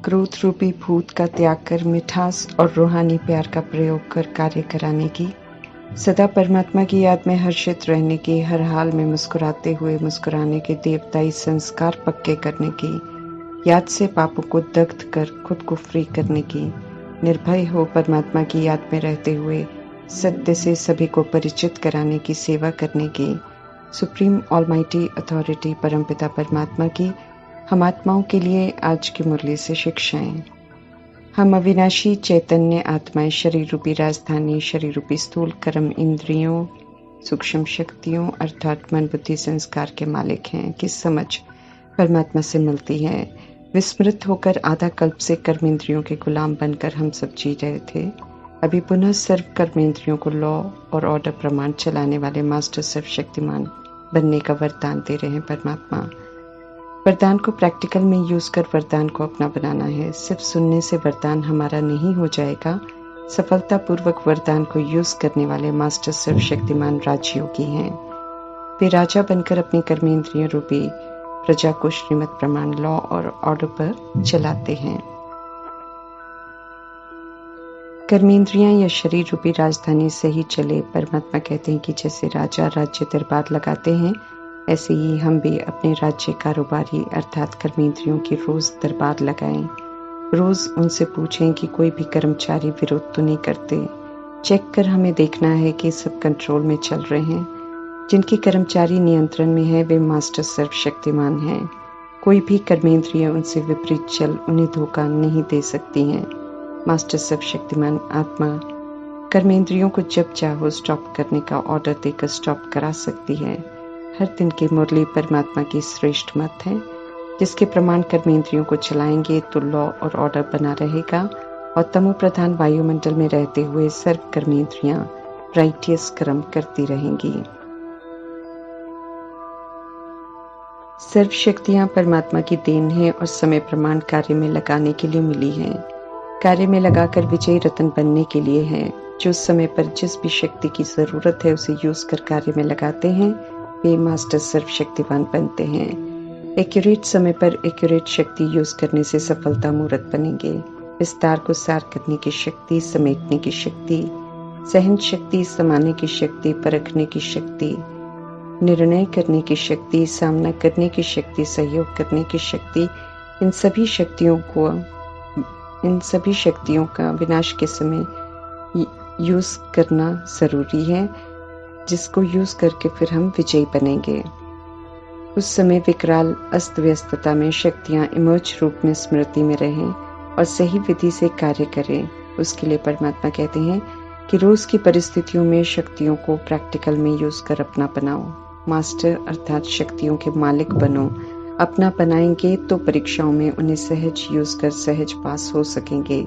क्रोध रूपी भूत का त्याग कर मिठास और रूहानी प्यार का प्रयोग कर कार्य कराने की, सदा परमात्मा की याद में हर्षित रहने की, हर हाल में मुस्कुराते हुए मुस्कुराने के देवताई संस्कार पक्के करने की, याद से पापों को दग्ध कर खुद को फ्री करने की, निर्भय हो परमात्मा की याद में रहते हुए सत्य से सभी को परिचित कराने की सेवा करने की, सुप्रीम ऑलमाइटी अथॉरिटी परमपिता परमात्मा की हम आत्माओं के लिए आज की मुरली से शिक्षाएं। हम अविनाशी चैतन्य आत्माएं शरीर रूपी राजधानी, शरीर रूपी स्थूल कर्म इंद्रियों, सूक्ष्म शक्तियों अर्थात मन बुद्धि संस्कार के मालिक हैं कि समझ परमात्मा से मिलती है। विस्मृत होकर आधा कल्प से कर्मेंद्रियों के गुलाम बनकर हम सब जी रहे थे। अभी पुनः सर्व कर्मेंद्रियों को लॉ और ऑर्डर प्रमाण चलाने वाले मास्टर सर्वशक्तिमान बनने का वरदान दे रहे हैं परमात्मा। वरदान को प्रैक्टिकल में यूज कर वरदान को अपना बनाना है। सिर्फ सुनने से वरदान हमारा नहीं हो जाएगा। सफलतापूर्वक वरदान को यूज करने वाले मास्टर सर्वशक्तिमान राजयोगी हैं। वे राजा बनकर अपनी कर्मेंद्रियों रूपी प्रजा को श्रीमत प्रमाण लॉ और ऑर्डर पर चलाते हैं। कर्मेंद्रियां या शरीर रूपी राजधानी सही चले। परमात्मा कहते हैं कि जैसे राजा राज्य दरबार लगाते हैं, ऐसे ही हम भी अपने राज्य कारोबारी अर्थात कर्मेंद्रियों की रोज दरबार लगाएं। रोज उनसे पूछें कि कोई भी कर्मचारी विरोध तो नहीं करते। चेक कर हमें देखना है कि सब कंट्रोल में चल रहे हैं। जिनके कर्मचारी नियंत्रण में है वे मास्टर सर्वशक्तिमान हैं। कोई भी कर्मेंद्रियां उनसे विपरीत चल उन्हें धोखा नहीं दे सकती हैं। मास्टर सर्वशक्तिमान आत्मा कर्मेंद्रियों को जब चाहो स्टॉप करने का ऑर्डर देकर स्टॉप करा सकती है। हर दिन की मुरली परमात्मा की श्रेष्ठ मत है, जिसके प्रमाण कर्मेंद्रियों को चलाएंगे तो लॉ और ऑर्डर बना रहेगा और तमो प्रधान वायुमंडल में रहते हुए सर्व कर्मेंद्रियां राइटियस कर्म करती रहेंगी। सर्व शक्तियां परमात्मा की देन है और समय प्रमाण कार्य में लगाने के लिए मिली है। कार्य में लगाकर विजयी रत्न बनने के लिए है। जो समय पर जिस भी शक्ति की जरूरत है उसे यूज कर कार्य में लगाते हैं, वे मास्टर सर्वशक्तिवान बनते हैं। एक्यूरेट समय पर एक्यूरेट शक्ति यूज करने से सफलता मूर्त बनेंगे। विस्तार को सार करने की शक्ति, समेटने की शक्ति, सहन शक्ति, समाने की शक्ति, परखने की शक्ति, निर्णय करने की शक्ति, सामना करने की शक्ति, सहयोग करने की शक्ति, इन सभी शक्तियों का विनाश के समय यूज करना जरूरी है, जिसको यूज करके फिर हम विजयी बनेंगे। उस समय विकराल अस्त व्यस्तता में शक्तियां इमर्ज रूप में स्मृति में रहें और सही विधि से कार्य करें। उसके लिए परमात्मा कहते हैं कि रोज की परिस्थितियों में शक्तियों को प्रैक्टिकल में यूज कर अपना बनाओ। मास्टर अर्थात शक्तियों के मालिक बनो। अपना बनाएंगे तो परीक्षाओं में उन्हें सहज यूज कर सहज पास हो सकेंगे।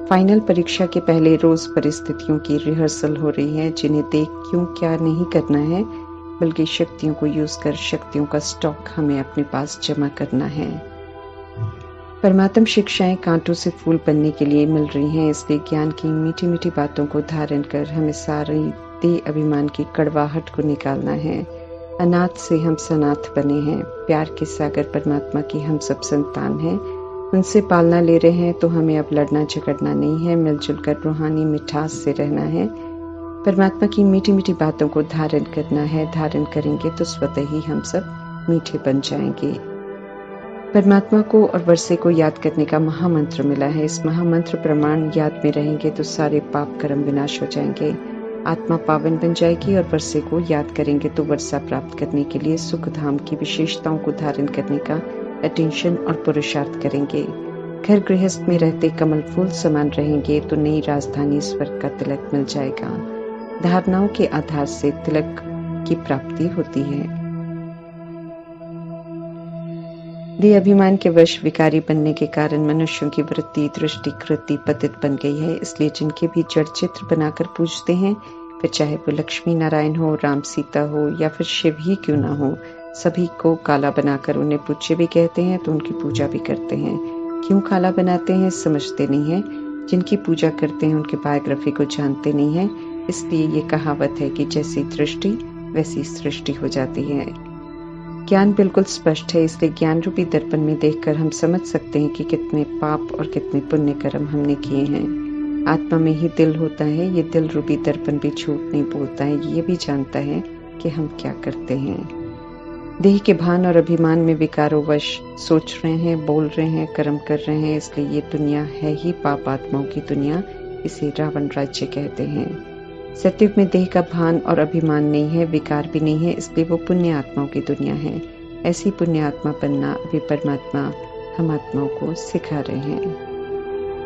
फाइनल परीक्षा के पहले रोज परिस्थितियों की रिहर्सल हो रही है, जिन्हें देख क्यों क्या नहीं करना है, बल्कि शक्तियों को यूज कर शक्तियों का स्टॉक हमें अपने पास जमा करना है। परमात्म शिक्षाएं कांटों से फूल बनने के लिए मिल रही हैं, इसलिए ज्ञान की मीठी मीठी बातों को धारण कर हमें सारी देह अभिमान की कड़वाहट को निकालना है। अनाथ से हम सनाथ बने हैं। प्यार के सागर परमात्मा की हम सब संतान हैं। उनसे पालना ले रहे हैं तो हमें अब लड़ना झगड़ना नहीं है, मिलजुल कर रूहानी मिठास से रहना है। परमात्मा की मीठी मीठी बातों को धारण करना है। धारण करेंगे तो स्वतः ही हम सब मीठे बन जाएंगे। परमात्मा को और वर्षे को याद करने का महामंत्र मिला है। इस महामंत्र प्रमाण याद में रहेंगे तो सारे पाप कर्म विनाश हो जाएंगे। आत्मा पावन बन जाएगी और वर्षे को याद करेंगे तो वर्षा प्राप्त करने के लिए सुख धाम की विशेषताओं को धारण करने का अटेंशन और पुरुषार्थ करेंगे। घर गृहस्थ में रहते कमल फूल समान रहेंगे तो नई राजधानी स्वर्ग का तिलक मिल जाएगा। धारणाओं के आधार से तिलक की प्राप्ति होती है। देह अभिमान के वश विकारी बनने के कारण मनुष्यों की वृत्ति दृष्टि कृति पतित बन गई है। इसलिए जिनके भी जड़ चित्र बनाकर पूजते हैं, फिर चाहे वो लक्ष्मी नारायण हो, राम सीता हो या फिर शिव ही क्यों ना हो, सभी को काला बनाकर उन्हें पूज्य भी कहते हैं तो उनकी पूजा भी करते हैं। क्यों काला बनाते हैं समझते नहीं है। जिनकी पूजा करते हैं उनके बायोग्राफी को जानते नहीं है। इसलिए ये कहावत है कि जैसी दृष्टि वैसी सृष्टि हो जाती है। ज्ञान बिल्कुल स्पष्ट है, इसलिए ज्ञान रूपी दर्पण में देखकर हम समझ सकते हैं कि कितने पाप और कितने पुण्य कर्म हमने किए हैं। आत्मा में ही दिल होता है, ये दिल रूपी दर्पण भी झूठ नहीं बोलता है, ये भी जानता है कि हम क्या करते हैं। देह के भान और अभिमान में विकारों वश सोच रहे हैं, बोल रहे हैं, कर्म कर रहे हैं, इसलिए ये दुनिया है ही पाप आत्माओं की दुनिया, इसे रावण राज्य कहते हैं। सतयुग में देह का भान और अभिमान नहीं है, विकार भी नहीं है, इसलिए वो पुण्य आत्माओं की दुनिया है। ऐसी पुण्य आत्मा बनना अभी परमात्मा हम आत्माओं को सिखा रहे हैं।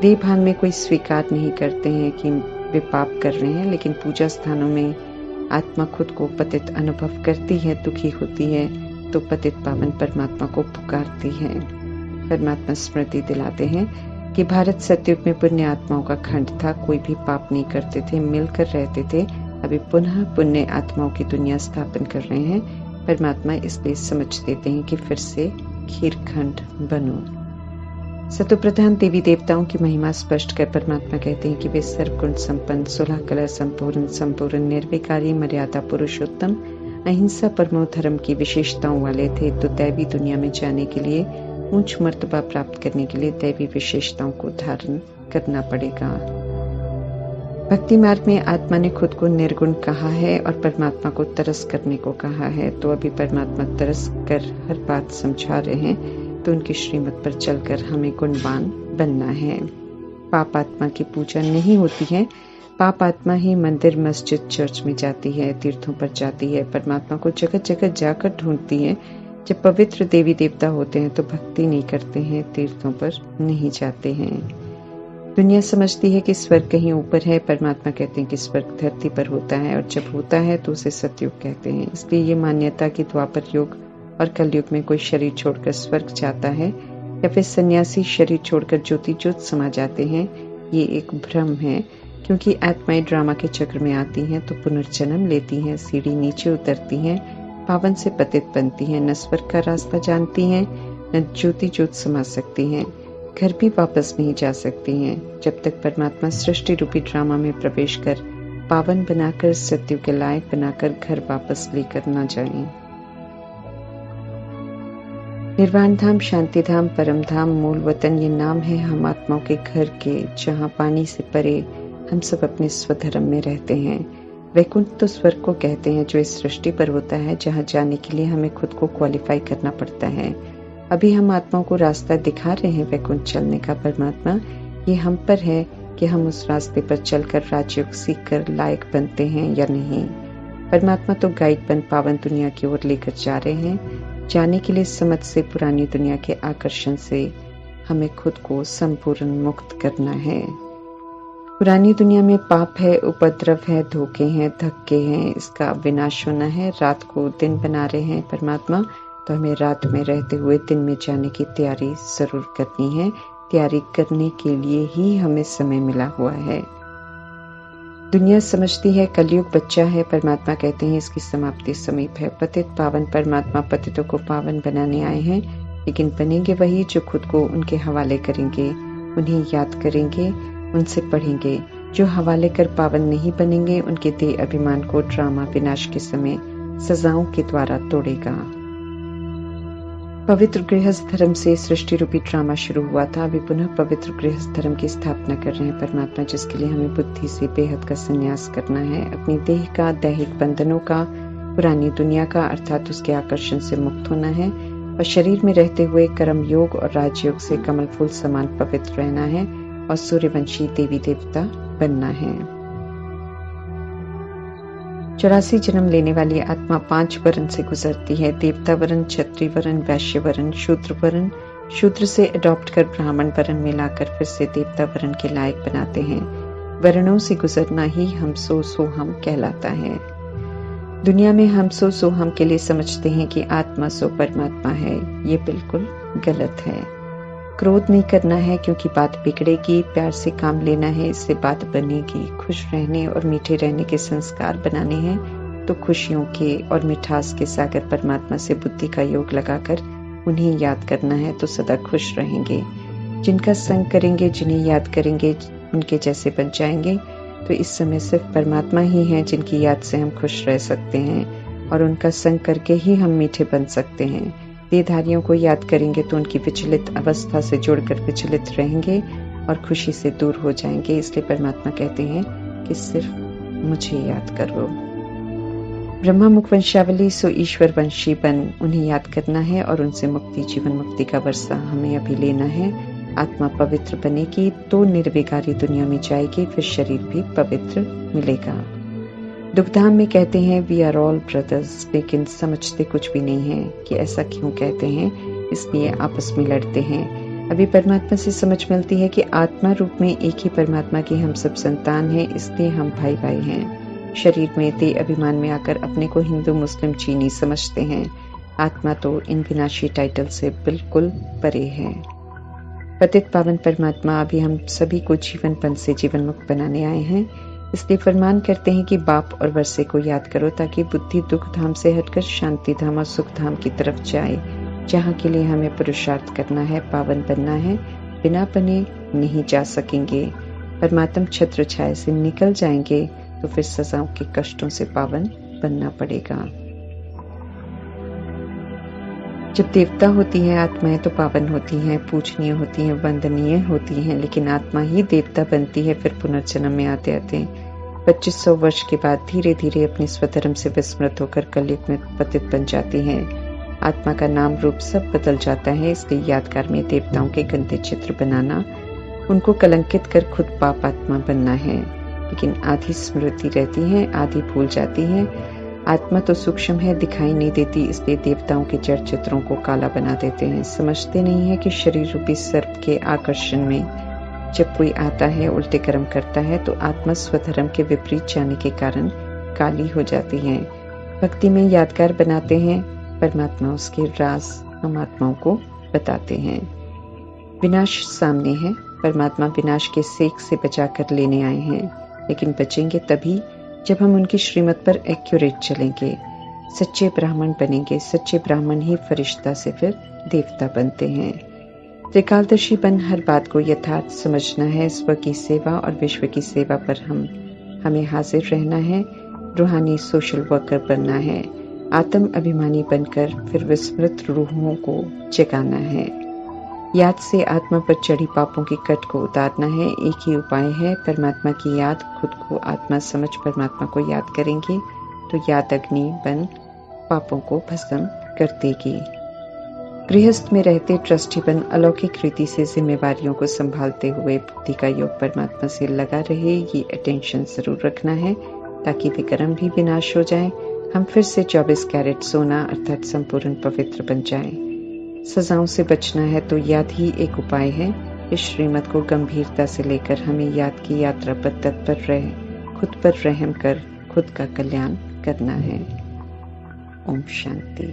देह भान में कोई स्वीकार नहीं करते हैं कि वे पाप कर रहे हैं, लेकिन पूजा स्थानों में आत्मा खुद को पतित अनुभव करती है, दुखी होती है, तो पतित पावन परमात्मा को पुकारती है। परमात्मा स्मृति दिलाते हैं कि भारत सतयुग में पुण्य आत्माओं का खंड था, कोई भी पाप नहीं करते थे, मिलकर रहते थे। अभी पुनः पुण्य आत्माओं की दुनिया स्थापन कर रहे हैं। परमात्मा इसलिए समझ देते हैं कि फिर से खीरखंड बनो। सतोप्रधान देवी देवताओं की महिमा स्पष्ट कर परमात्मा कहते हैं कि वे सर्वगुण संपन्न, 16 कला संपूर्ण, निर्विकारी, मर्यादा पुरुषोत्तम, अहिंसा परमो धर्म की विशेषताओं वाले थे। तो दैवी दुनिया में जाने के लिए, ऊंच मर्तबा प्राप्त करने के लिए दैवी विशेषताओं को धारण करना पड़ेगा। भक्ति मार्ग में आत्मा ने खुद को निर्गुण कहा है और परमात्मा को तरस करने को कहा है। तो अभी परमात्मा तरस कर हर बात समझा रहे हैं, तो उनकी श्रीमत पर चलकर हमें गुणवान बनना है। पाप आत्मा की पूजा नहीं होती है। पाप आत्मा ही मंदिर, मस्जिद, चर्च में जाती है, तीर्थों पर जाती है, परमात्मा को जगह जगह जाकर ढूंढती है। जब पवित्र देवी देवता होते हैं तो भक्ति नहीं करते हैं, तीर्थों पर नहीं जाते हैं। दुनिया समझती है कि स्वर्ग कहीं ऊपर है, परमात्मा कहते हैं कि स्वर्ग धरती पर होता है, और जब होता है तो उसे सतयुग कहते हैं। इसलिए ये मान्यता कि द्वापर युग और कलयुग में कोई शरीर छोड़कर स्वर्ग जाता है या फिर सन्यासी शरीर छोड़कर ज्योति ज्योत समा जाते हैं, ये एक भ्रम है। क्योंकि आत्माएं ड्रामा के चक्र में आती हैं तो पुनर्जन्म लेती हैं, सीढ़ी नीचे उतरती हैं, पावन से पतित बनती हैं, न स्वर्ग का रास्ता जानती हैं, न ज्योति ज्योत समा सकती हैं, घर भी वापस नहीं जा सकती हैं, जब तक परमात्मा सृष्टि रूपी ड्रामा में प्रवेश कर पावन बनाकर, सत्यु के लायक बनाकर घर वापस लेकर न जाएं। निर्वाण धाम, शांति धाम, परम धाम, मूल वतन, ये नाम है हम आत्माओं के घर के, जहाँ पानी से परे हम सब अपने स्वधर्म में रहते हैं। वैकुंठ तो स्वर्ग को कहते हैं जो इस सृष्टि पर होता है, जहाँ जाने के लिए हमें खुद को क्वालिफाई करना पड़ता है। अभी हम आत्माओं को रास्ता दिखा रहे हैं वैकुंठ चलने का। परमात्मा, ये हम पर है कि हम उस रास्ते पर चलकर राजयोग सीख कर लायक बनते हैं या नहीं। परमात्मा तो गाइड बन पावन दुनिया की ओर लेकर जा रहे हैं। जाने के लिए समझ से, पुरानी दुनिया के आकर्षण से हमें खुद को संपूर्ण मुक्त करना है। पुरानी दुनिया में पाप है, उपद्रव है, धोखे हैं, धक्के हैं, इसका विनाश होना है। रात को दिन बना रहे हैं परमात्मा, तो हमें रात में रहते हुए दिन में जाने की तैयारी जरूर करनी है। तैयारी करने के लिए ही हमें समय मिला हुआ है। दुनिया समझती है कलयुग बच्चा है, परमात्मा कहते हैं इसकी समाप्ति समीप है। पतित पावन परमात्मा पतितों को पावन बनाने आए हैं, लेकिन बनेंगे वही जो खुद को उनके हवाले करेंगे, उन्हें याद करेंगे, उनसे पढ़ेंगे। जो हवाले कर पावन नहीं बनेंगे, उनके देह अभिमान को ड्रामा विनाश के समय सजाओं के द्वारा तोड़ेगा। पवित्र गृहस्थ धर्म से सृष्टि रूपी ड्रामा शुरू हुआ था। अभी पुनः पवित्र गृहस्थ धर्म की स्थापना कर रहे हैं परमात्मा, जिसके लिए हमें बुद्धि से बेहद का संन्यास करना है। अपनी देह का, दैहिक बंधनों का, पुरानी दुनिया का अर्थात उसके आकर्षण से मुक्त होना है, और शरीर में रहते हुए कर्म योग और राजयोग से कमल फूल समान पवित्र रहना है, और सूर्यवंशी देवी देवता बनना है। 84 जन्म लेने वाली आत्मा 5 वर्ण से गुजरती है। देवता वर्ण, क्षत्रिय वर्ण, वैश्य वर्ण, शूद्र वर्ण। शूद्र से अडॉप्ट कर ब्राह्मण वर्ण में लाकर फिर से देवता वर्ण के लायक बनाते हैं। वर्णों से गुजरना ही हम सो हम कहलाता है। दुनिया में हम सो हम के लिए समझते हैं कि आत्मा सो परमात्मा है। ये बिल्कुल गलत है। क्रोध नहीं करना है क्योंकि बात बिगड़ेगी। प्यार से काम लेना है, इससे बात बनेगी। खुश रहने और मीठे रहने के संस्कार बनाने हैं, तो खुशियों के और मिठास के सागर परमात्मा से बुद्धि का योग लगाकर उन्हें याद करना है, तो सदा खुश रहेंगे। जिनका संग करेंगे, जिन्हें याद करेंगे, उनके जैसे बन जाएंगे। तो इस समय सिर्फ परमात्मा ही हैं जिनकी याद से हम खुश रह सकते हैं। और उनका संग करके ही हम मीठे बन सकते हैं। देहधारियों को याद करेंगे तो उनकी विचलित अवस्था से जुड़कर विचलित रहेंगे और खुशी से दूर हो जाएंगे। इसलिए परमात्मा कहते हैं कि सिर्फ मुझे याद करो। ब्रह्मा मुख वंशावली सो ईश्वर वंशी बन, उन्हें याद करना है और उनसे मुक्ति, जीवन मुक्ति का वर्षा हमें अभी लेना है। आत्मा पवित्र बनेगी तो निर्विकारी दुनिया में जाएगी, फिर शरीर भी पवित्र मिलेगा। दुखधाम में कहते हैं वी आर ऑल ब्रदर्स, लेकिन समझते कुछ भी नहीं है कि ऐसा क्यों कहते हैं, इसलिए आपस में लड़ते हैं। अभी परमात्मा से समझ मिलती है कि आत्मा रूप में एक ही परमात्मा की हम सब संतान हैं, इसलिए हम भाई भाई हैं। शरीर में देह अभिमान में आकर अपने को हिंदू मुस्लिम चीनी समझते हैं। आत्मा तो इन विनाशी टाइटल से बिल्कुल परे है। पतित पावन परमात्मा अभी हम सभी को जीवन पंथ से जीवन मुक्त बनाने आए हैं, इसलिए फरमान करते हैं कि बाप और वर्षे को याद करो ताकि बुद्धि दुख धाम से हटकर शांति धाम और सुख धाम की तरफ जाए, जहाँ के लिए हमें पुरुषार्थ करना है, पावन बनना है। बिना बने नहीं जा सकेंगे। परमात्म छत्र छाया से निकल जाएंगे तो फिर सजाओं के कष्टों से पावन बनना पड़ेगा। जब देवता होती है आत्माएं तो पावन होती हैं, पूजनीय होती हैं, वंदनीय होती हैं, लेकिन आत्मा ही देवता बनती है फिर पुनर्जन्म में आते आते 2500 वर्ष के बाद धीरे धीरे अपने स्वधर्म से विस्मृत होकर कलयुग में पतित बन जाती हैं। आत्मा का नाम रूप सब बदल जाता है, इसलिए यादगार में देवताओं के गंदे चित्र बनाना, उनको कलंकित कर खुद पाप आत्मा बनना है। लेकिन आधी स्मृति रहती है, आधी भूल जाती है। आत्मा तो सूक्ष्म है, दिखाई नहीं देती, इसलिए देवताओं के जड़ चित्रों को काला बना देते हैं। समझते नहीं है कि शरीर रूपी सर्प के आकर्षण में जब कोई आता है, उल्टे कर्म करता है, तो आत्मा स्वधर्म के विपरीत जाने के कारण काली हो जाती है। भक्ति में यादगार बनाते हैं, परमात्मा उसके राज हम आत्माओं को बताते हैं। विनाश सामने है, परमात्मा विनाश के सेक से बचा कर लेने आए हैं, लेकिन बचेंगे तभी जब हम उनकी श्रीमत पर एक्यूरेट चलेंगे, सच्चे ब्राह्मण बनेंगे। सच्चे ब्राह्मण ही फरिश्ता से फिर देवता बनते हैं। त्रिकालदर्शी बन हर बात को यथार्थ समझना है। स्व की सेवा और विश्व की सेवा पर हमें हाजिर रहना है। रूहानी सोशल वर्कर बनना है। आत्म अभिमानी बनकर फिर विस्मृत रूहों को जगाना है। याद से आत्मा पर चढ़ी पापों की कट को उतारना है। एक ही उपाय है, परमात्मा की याद। खुद को आत्मा समझ परमात्मा को याद करेंगे तो याद अग्नि बन पापों को भस्म कर देगी। गृहस्थ में रहते ट्रस्टी बन अलौकिक रीति से जिम्मेवारियों को संभालते हुए बुद्धि का योग परमात्मा से लगा रहे। ये अटेंशन जरूर रखना है ताकि विक्रम भी विनाश हो जाए, हम फिर से 24 कैरेट सोना अर्थात संपूर्ण पवित्र बन जाएं। सजाओं से बचना है तो याद ही एक उपाय है। इस श्रीमत को गंभीरता से लेकर हमें याद की यात्रा पर तत्पर रहे, खुद पर रहम कर खुद का कल्याण करना है। ओम शांति।